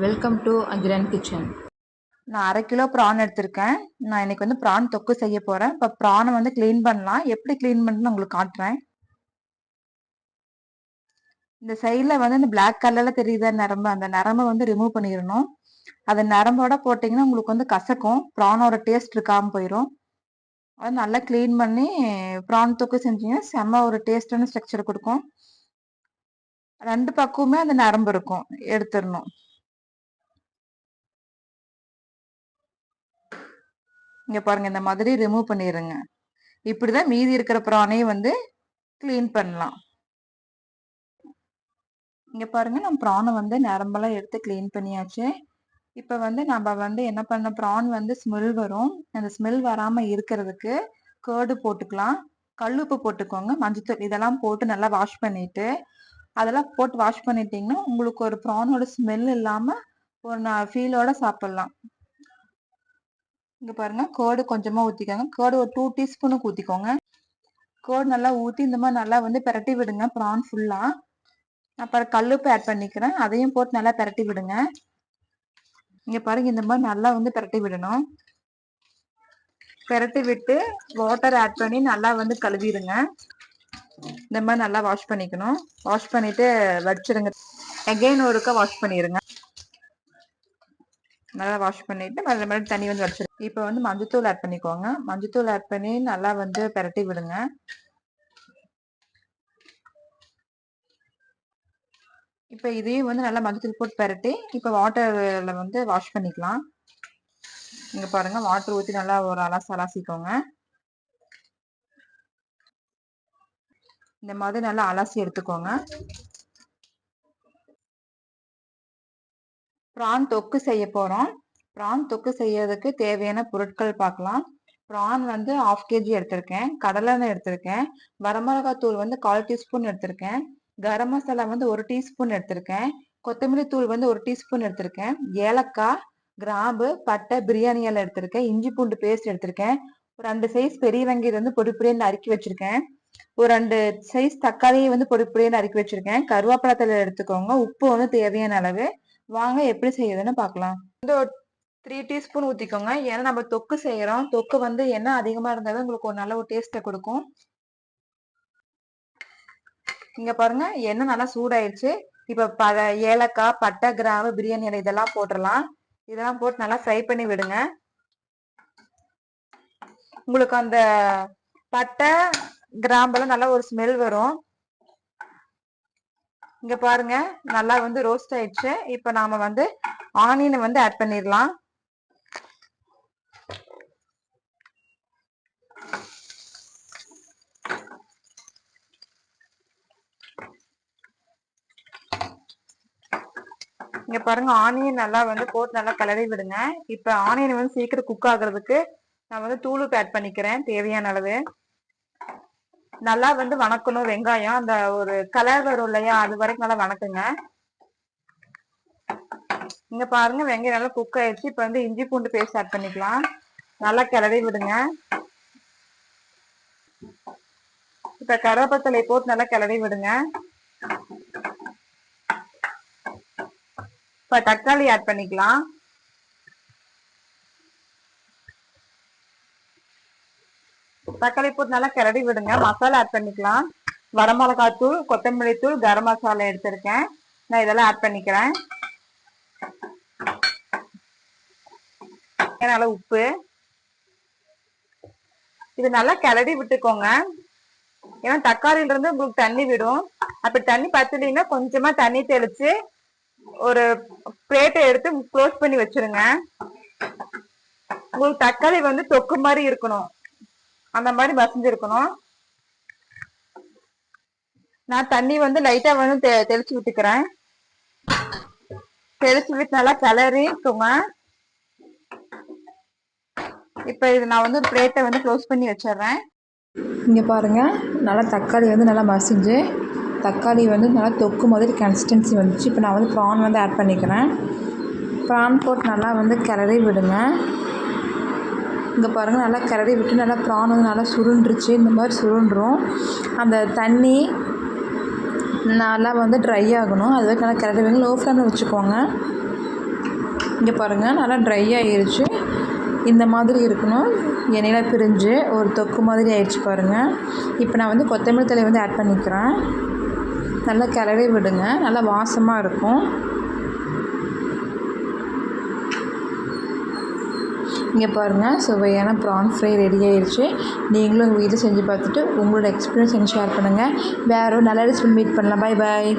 Welcome to Akilan kitchen. நான் 1/2 kilo PRAN எடுத்திருக்கேன். நான் இன்னைக்கு வந்து ப்ரான் தொக்கு செய்ய போறேன். இப்போ ப்ரானை வந்து க்ளீன் பண்ணலாம். எப்படி க்ளீன் பண்ணணும்னு உங்களுக்கு காட்டுறேன். இந்த சைடில் வந்து இந்த பிளாக் கலர்ல தெரியுத நரம்பு, அந்த நரம்பை வந்து ரிமூவ் பண்ணிடணும். அதை நரம்போட போட்டிங்கன்னா உங்களுக்கு வந்து கசக்கும், ப்ரானோட டேஸ்ட் இருக்காமல் போயிடும். அது நல்லா க்ளீன் பண்ணி ப்ரான் தொக்கு செஞ்சீங்கன்னா செம்ம ஒரு டேஸ்டான ஸ்ட்ரக்சர் கொடுக்கும். 2 பக்கமுமே அந்த நரம்பு இருக்கும், எடுத்துடணும். இங்க பாருங்க, இந்த மாதிரி ரிமூவ் பண்ணிடுங்க. இப்படிதான் மீதி இருக்கிற ப்ரானையும் வந்து க்ளீன் பண்ணலாம். இங்க பாருங்க, நம்ம ப்ரானை வந்து நரம்பெல்லாம் எடுத்து க்ளீன் பண்ணியாச்சு. இப்போ வந்து நம்ம வந்து என்ன பண்ண, ப்ரான் வந்து ஸ்மெல் வரும். அந்த ஸ்மெல் வராம இருக்கிறதுக்கு கேர்டு போட்டுக்கலாம், கல்லுப்பு போட்டுக்கோங்க, மஞ்சத்தூள் இதெல்லாம் போட்டு நல்லா வாஷ் பண்ணிட்டு, அதெல்லாம் போட்டு வாஷ் பண்ணிட்டீங்கன்னா உங்களுக்கு ஒரு ப்ரானோட ஸ்மெல் இல்லாம ஒரு ஃபீலோட சாப்பிடலாம். இங்க பாருங்க, கேர்டு கொஞ்சமா ஊத்திக்கோங்க. கேர்டு ஒரு 2 டீஸ்பூனுக்கு ஊத்திக்கோங்க. கேர்டு நல்லா ஊத்தி இந்த மாதிரி நல்லா வந்து பிரட்டி விடுங்க ப்ரான் ஃபுல்லா. அப்புறம் கல்லுப்பு ஆட் பண்ணிக்கிறேன், அதையும் போட்டு நல்லா பிரட்டி விடுங்க. இங்க பாருங்க, இந்த மாதிரி நல்லா வந்து பிரட்டி விடணும். பிரட்டி விட்டு வாட்டர் ஆட் பண்ணி நல்லா வந்து கழுவிடுங்க. இந்த மாதிரி நல்லா வாஷ் பண்ணிக்கணும். வாஷ் பண்ணிட்டு வச்சிருங்க. அகைன் ஒருக்கா வாஷ் பண்ணிடுங்க. நல்லா வாஷ் பண்ணிட்டு மறுபடியும் தண்ணி வந்து வச்சிருங்க. இப்போ வந்து மஞ்சத்தூள் ஆட் பண்ணிக்கோங்க. மஞ்சத்தூள் ஆட் பண்ணி நல்லா வந்து பிரட்டி விடுங்க. இப்போ இதையும் வந்து நல்லா மஞ்சத்தூள் போட்டு பிரட்டி இப்போ வாட்டர்ல வந்து வாஷ் பண்ணிக்கலாம். இங்க பாருங்க, வாட்டர் ஊற்றி நல்லா ஒரு அலசிக்கோங்க. இந்த மாதிரி நல்லா அலசி எடுத்துக்கோங்க. ப்ரான் தொக்கு செய்ய போறோம். ப்ரான் தொக்கு செய்யறதுக்கு தேவையான பொருட்கள் பார்க்கலாம். ப்ரான் வந்து 1/2 kg எடுத்திருக்கேன், கடலெண்ணெய் எடுத்திருக்கேன், வரமிளகாத்தூள் வந்து 1/4 டீஸ்பூன் எடுத்திருக்கேன், கரம் மசாலா வந்து 1 டீஸ்பூன் எடுத்திருக்கேன், கொத்தமல்லி தூள் வந்து 1 டீஸ்பூன் எடுத்திருக்கேன், ஏலக்காய், கிராம்பு, பட்டை, பிரியாணி இலை எடுத்திருக்கேன், இஞ்சி பூண்டு பேஸ்ட் எடுத்திருக்கேன், ஒரு 2 சைஸ் பெரிய வெங்காயம் வந்து பொடி பொடியாக நறுக்கி வச்சிருக்கேன், ஒரு 2 சைஸ் தக்காளியை வந்து பொடி பொடியாக நறுக்கி வச்சிருக்கேன், கருவேப்பிலை எடுத்துக்கோங்க, உப்பு வந்து தேவையான அளவு. வாங்க எப்படி செய்யுதுன்னு பார்க்கலாம். வந்து 3 டீஸ்பூன் ஊத்திக்கோங்க. ஏன்னா நம்ம தொக்கு செய்யறோம், தொக்கு வந்து எண்ணெய் அதிகமா இருந்தாலும் உங்களுக்கு ஒரு நல்ல ஒரு டேஸ்ட்டை கொடுக்கும். இங்க பாருங்க, எண்ணெய் நல்லா சூடாயிருச்சு. இப்ப ஏலக்காய், பட்டை, கிராம்பு, பிரியாணி இலை இதெல்லாம் போட்டுடலாம். இதெல்லாம் போட்டு நல்லா ஃப்ரை பண்ணி விடுங்க. உங்களுக்கு அந்த பட்டை கிராம்பெல்லாம் நல்லா ஒரு ஸ்மெல் வரும். இங்க பாருங்க, நல்லா வந்து ரோஸ்ட் ஆயிடுச்சு. இப்ப நாம வந்து ஆனியனை வந்து ஆட் பண்ணிடலாம். இங்க பாருங்க, ஆனியன் நல்லா வந்து போட்டு நல்லா கிளறி விடுங்க. இப்ப ஆனியன் வந்து சீக்கிரம் குக் ஆகுறதுக்கு நான் வந்து தூளுப்பு ஆட் பண்ணிக்கிறேன் தேவையான அளவு. நல்லா வந்து வணக்கணும் வெங்காயம், அந்த ஒரு கலர் வரும் இல்லையா, அது வரைக்கும் நல்லா வணக்குங்க. இங்க பாருங்க, வெங்காயம் நல்லா குக் ஆயிடுச்சு. இப்ப வந்து இஞ்சி பூண்டு பேஸ்ட் ஆட் பண்ணிக்கலாம், நல்லா கிளறி விடுங்க. இப்ப கருவேப்பிலை போட்டு நல்லா கிளறி விடுங்க. இப்ப தக்காளி ஆட் பண்ணிக்கலாம். தக்காளி போட்டு நல்லா கிளறி விடுங்க. மசாலா ஆட் பண்ணிக்கலாம். வரமிளகாத்தூள், கொத்தமல்லி தூள், கரம் மசாலா எடுத்திருக்கேன், நான் இதெல்லாம் ஆட் பண்ணிக்கிறேன். நல்லா உப்பு, இது நல்லா கிளறி விட்டுக்கோங்க. ஏன்னா தக்காளியில இருந்து உங்களுக்கு தண்ணி விடும். அப்படி தண்ணி பத்தலைன்னா கொஞ்சமா தண்ணி தெளிச்சு ஒரு பிளேட்டை எடுத்து க்ளோஸ் பண்ணி வச்சிருங்க. உங்களுக்கு தக்காளி வந்து தொக்கு மாதிரி இருக்கணும், அந்த மாதிரி மசிஞ்சிருக்கணும். நான் தண்ணி வந்து லைட்டா வந்து தெளிச்சு விட்டுக்கிறேன். தெளிச்சு விட்டு நல்லா கிளறிக்குங்க. இப்ப இது நான் வந்து ஒரு பிளேட்டை வந்து க்ளோஸ் பண்ணி வச்சிடுறேன். இங்கே பாருங்கள், நல்லா தக்காளி வந்து நல்லா மசிஞ்சு தக்காளி வந்து நல்லா தொக்கு மாதிரி கன்சிஸ்டன்சி வந்துச்சு. இப்போ நான் வந்து ப்ரான் வந்து ஆட் பண்ணிக்கிறேன். ப்ரான் போட்டு நல்லா வந்து கிளறி விடுங்க. இங்கே பாருங்கள், நல்லா கிளறி விட்டு நல்லா ப்ரான் வந்து நல்லா சுருண்டுருச்சு. இந்த மாதிரி சுருண்டுரும். அந்த தண்ணி நல்லா வந்து ட்ரை ஆகணும், அது வரைக்கும் நல்லா கிளறி வைங்க. லோ ஃப்ளேமில் வச்சுக்கோங்க. இங்கே பாருங்கள் நல்லா ட்ரை ஆகிருச்சு. இந்த மாதிரி இருக்கணும், எண்ணெயில் பிரிஞ்சு ஒரு தொக்கு மாதிரி ஆயிடுச்சு பாருங்கள். இப்போ நான் வந்து கொத்தமல்லி தழை வந்து ஆட் பண்ணிக்கிறேன். நல்லா கிளறி விடுங்க, நல்லா வாசமாக இருக்கும். இங்கே பாருங்கள், சுவையான ப்ரான் ஃப்ரை ரெடி ஆயிடுச்சு. நீங்களும் உங்கள் வீட்டில் செஞ்சு பார்த்துட்டு உங்களோட எக்ஸ்பீரியன்ஸ் எனக்கு ஷேர் பண்ணுங்கள். வேறு ஒரு நல்ல ரெசிபி மீட் பண்ணலாம். Bye bye.